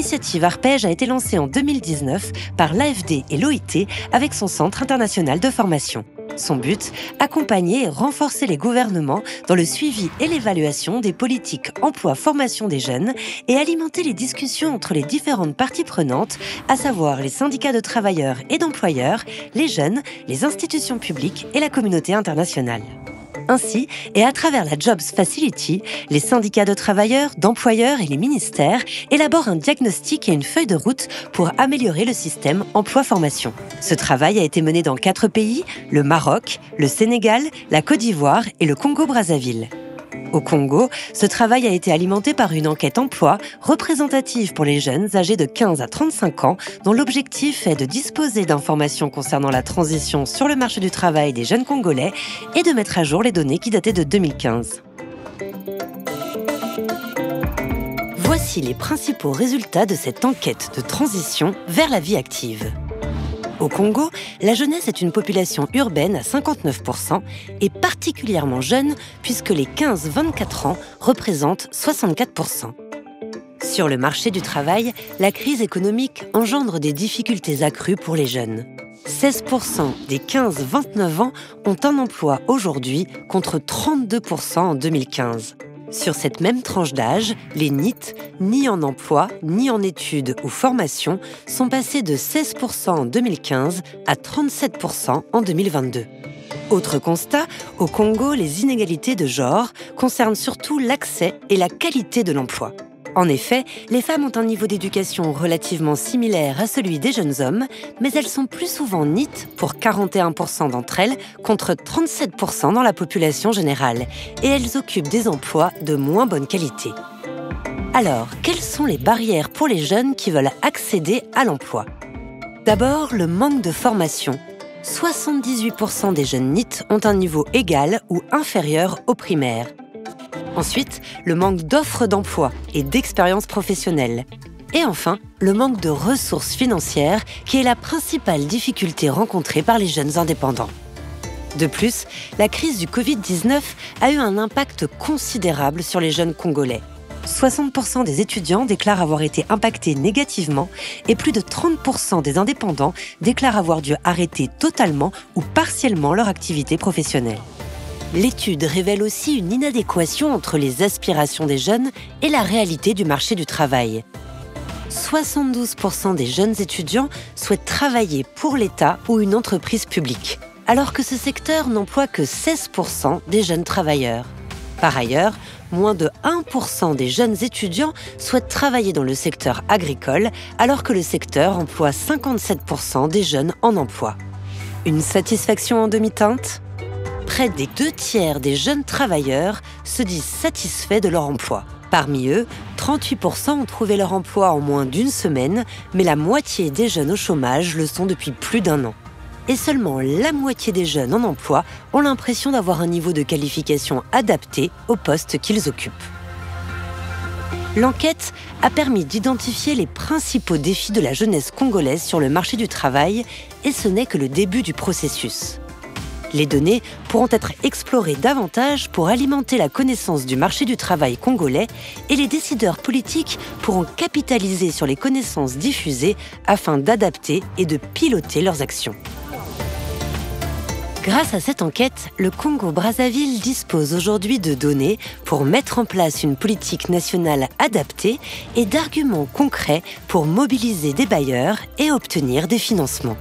l'initiative Arpège a été lancée en 2019 par l'AFD et l'OIT avec son Centre international de formation. Son but, accompagner et renforcer les gouvernements dans le suivi et l'évaluation des politiques emploi-formation des jeunes et alimenter les discussions entre les différentes parties prenantes, à savoir les syndicats de travailleurs et d'employeurs, les jeunes, les institutions publiques et la communauté internationale. Ainsi, et à travers la Jobs Facility, les syndicats de travailleurs, d'employeurs et les ministères élaborent un diagnostic et une feuille de route pour améliorer le système emploi-formation. Ce travail a été mené dans 4 pays, le Maroc, le Sénégal, la Côte d'Ivoire et le Congo-Brazzaville. Au Congo, ce travail a été alimenté par une enquête emploi représentative pour les jeunes âgés de 15 à 35 ans, dont l'objectif est de disposer d'informations concernant la transition sur le marché du travail des jeunes Congolais et de mettre à jour les données qui dataient de 2015. Voici les principaux résultats de cette enquête de transition vers la vie active. Au Congo, la jeunesse est une population urbaine à 59% et particulièrement jeune puisque les 15-24 ans représentent 64%. Sur le marché du travail, la crise économique engendre des difficultés accrues pour les jeunes. 16% des 15-29 ans ont un emploi aujourd'hui contre 32% en 2015. Sur cette même tranche d'âge, les NEET, ni en emploi, ni en études ou formation, sont passés de 16% en 2015 à 37% en 2022. Autre constat, au Congo, les inégalités de genre concernent surtout l'accès et la qualité de l'emploi. En effet, les femmes ont un niveau d'éducation relativement similaire à celui des jeunes hommes, mais elles sont plus souvent NEET pour 41% d'entre elles, contre 37% dans la population générale, et elles occupent des emplois de moins bonne qualité. Alors, quelles sont les barrières pour les jeunes qui veulent accéder à l'emploi ? D'abord, le manque de formation. 78% des jeunes NEET ont un niveau égal ou inférieur au primaire. Ensuite, le manque d'offres d'emploi et d'expérience professionnelle. Et enfin, le manque de ressources financières qui est la principale difficulté rencontrée par les jeunes indépendants. De plus, la crise du Covid-19 a eu un impact considérable sur les jeunes Congolais. 60% des étudiants déclarent avoir été impactés négativement et plus de 30% des indépendants déclarent avoir dû arrêter totalement ou partiellement leur activité professionnelle. L'étude révèle aussi une inadéquation entre les aspirations des jeunes et la réalité du marché du travail. 72% des jeunes étudiants souhaitent travailler pour l'État ou une entreprise publique, alors que ce secteur n'emploie que 16% des jeunes travailleurs. Par ailleurs, moins de 1% des jeunes étudiants souhaitent travailler dans le secteur agricole, alors que le secteur emploie 57% des jeunes en emploi. Une satisfaction en demi-teinte ? Près des 2/3 des jeunes travailleurs se disent satisfaits de leur emploi. Parmi eux, 38% ont trouvé leur emploi en moins d'1 semaine, mais la moitié des jeunes au chômage le sont depuis plus d'1 an. Et seulement la moitié des jeunes en emploi ont l'impression d'avoir un niveau de qualification adapté au poste qu'ils occupent. L'enquête a permis d'identifier les principaux défis de la jeunesse congolaise sur le marché du travail, et ce n'est que le début du processus. Les données pourront être explorées davantage pour alimenter la connaissance du marché du travail congolais et les décideurs politiques pourront capitaliser sur les connaissances diffusées afin d'adapter et de piloter leurs actions. Grâce à cette enquête, le Congo-Brazzaville dispose aujourd'hui de données pour mettre en place une politique nationale adaptée et d'arguments concrets pour mobiliser des bailleurs et obtenir des financements.